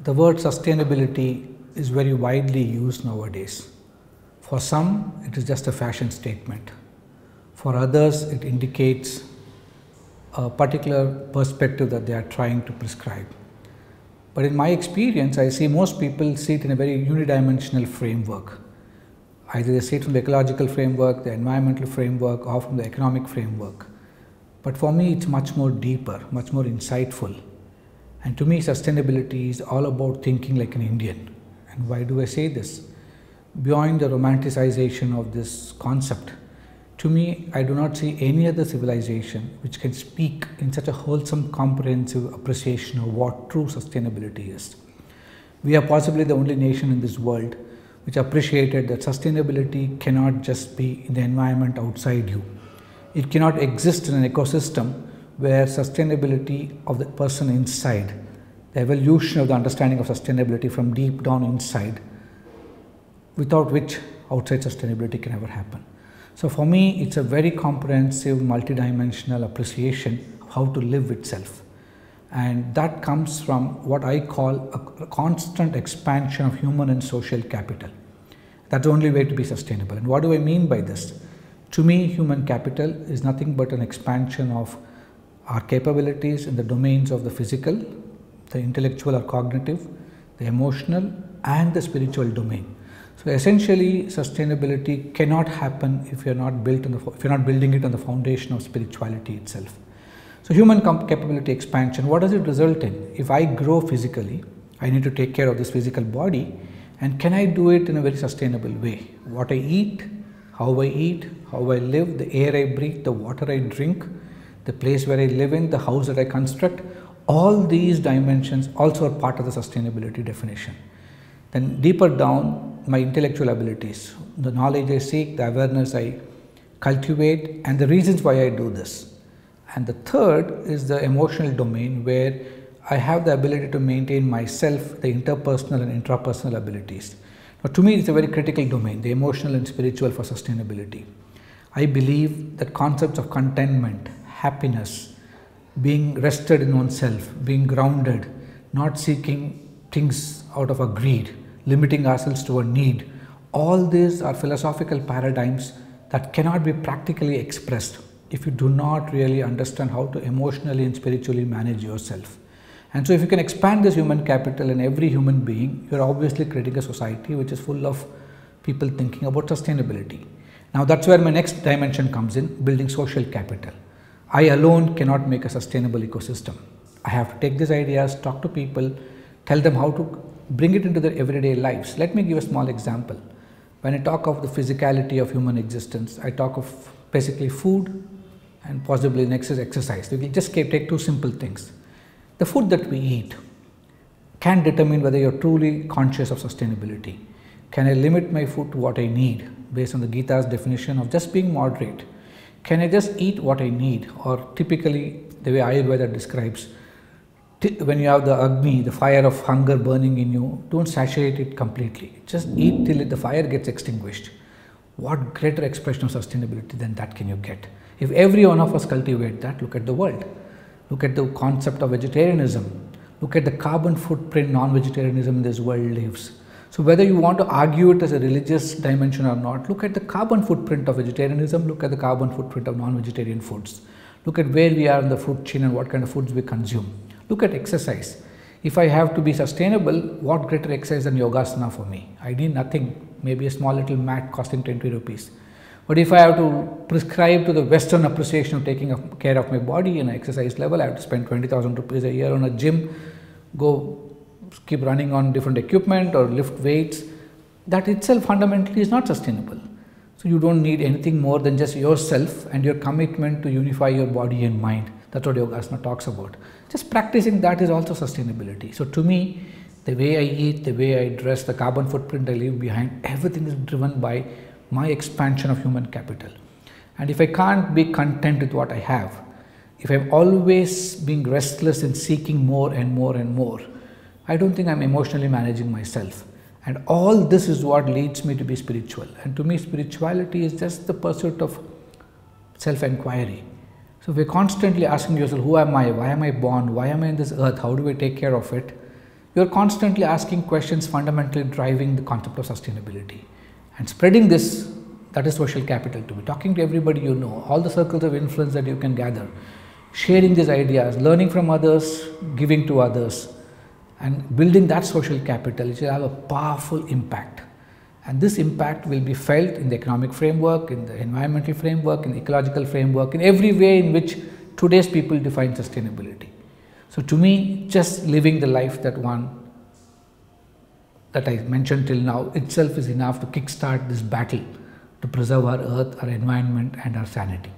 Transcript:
The word sustainability is very widely used nowadays. For some, it is just a fashion statement. For others, it indicates a particular perspective that they are trying to prescribe. But in my experience, I see most people see it in a very unidimensional framework. Either they see it from the ecological framework, the environmental framework, or from the economic framework. But for me, it's much more deeper, much more insightful. And to me, sustainability is all about thinking like an Indian. And why do I say this? Beyond the romanticization of this concept, to me, I do not see any other civilization which can speak in such a wholesome, comprehensive appreciation of what true sustainability is. We are possibly the only nation in this world which appreciated that sustainability cannot just be in the environment outside you. It cannot exist in an ecosystem where sustainability of the person inside, the evolution of the understanding of sustainability from deep down inside, without which outside sustainability can never happen. So for me, it's a very comprehensive, multidimensional appreciation of how to live itself. And that comes from what I call a constant expansion of human and social capital. That's the only way to be sustainable. And what do I mean by this? To me, human capital is nothing but an expansion of our capabilities in the domains of the physical, the intellectual or cognitive, the emotional, and the spiritual domain. So essentially, sustainability cannot happen if you're not building it on the foundation of spirituality itself. So human capability expansion, what does it result in? If I grow physically, I need to take care of this physical body, and can I do it in a very sustainable way? What I eat, how I live, the air I breathe, the water I drink, the place where I live in, the house that I construct, all these dimensions also are part of the sustainability definition. Then deeper down, my intellectual abilities, the knowledge I seek, the awareness I cultivate, and the reasons why I do this. And the third is the emotional domain, where I have the ability to maintain myself, the interpersonal and intrapersonal abilities. Now, to me, it's a very critical domain, the emotional and spiritual for sustainability. I believe that concepts of contentment, happiness, being rested in oneself, being grounded, not seeking things out of a greed, limiting ourselves to a need, all these are philosophical paradigms that cannot be practically expressed if you do not really understand how to emotionally and spiritually manage yourself. And so if you can expand this human capital in every human being, you're obviously creating a society which is full of people thinking about sustainability. Now that's where my next dimension comes in, building social capital. I alone cannot make a sustainable ecosystem. I have to take these ideas, talk to people, tell them how to bring it into their everyday lives. Let me give a small example. When I talk of the physicality of human existence, I talk of basically food and possibly next is exercise. We just take two simple things. The food that we eat can determine whether you're truly conscious of sustainability. Can I limit my food to what I need based on the Gita's definition of just being moderate? Can I just eat what I need, or typically the way Ayurveda describes, when you have the Agni, the fire of hunger burning in you, don't saturate it completely. Just eat till the fire gets extinguished. What greater expression of sustainability than that can you get? If every one of us cultivate that, look at the world. Look at the concept of vegetarianism. Look at the carbon footprint non-vegetarianism in this world leaves. So whether you want to argue it as a religious dimension or not, look at the carbon footprint of vegetarianism, look at the carbon footprint of non-vegetarian foods. Look at where we are in the food chain and what kind of foods we consume. Look at exercise. If I have to be sustainable, what greater exercise than yogasana for me? I need nothing, maybe a small little mat costing 20 rupees. But if I have to prescribe to the Western appreciation of taking care of my body in an exercise level, I have to spend 20,000 rupees a year on a gym, go keep running on different equipment or lift weights. That itself fundamentally is not sustainable. So you don't need anything more than just yourself and your commitment to unify your body and mind. That's what Yogasana talks about. Just practicing that is also sustainability. So to me, the way I eat, the way I dress, the carbon footprint I leave behind, everything is driven by my expansion of human capital. And if I can't be content with what I have, if I'm always being restless and seeking more and more and more, I don't think I'm emotionally managing myself. And all this is what leads me to be spiritual. And to me, spirituality is just the pursuit of self-inquiry. So we're constantly asking yourself, who am I? Why am I born? Why am I in this earth? How do I take care of it? you are constantly asking questions fundamentally driving the concept of sustainability. And spreading this, that is social capital to me. Talking to everybody you know, all the circles of influence that you can gather, sharing these ideas, learning from others, giving to others, and building that social capital, it will have a powerful impact. And this impact will be felt in the economic framework, in the environmental framework, in the ecological framework, in every way in which today's people define sustainability. So to me, just living the life that I mentioned till now itself is enough to kickstart this battle to preserve our earth, our environment and our sanity.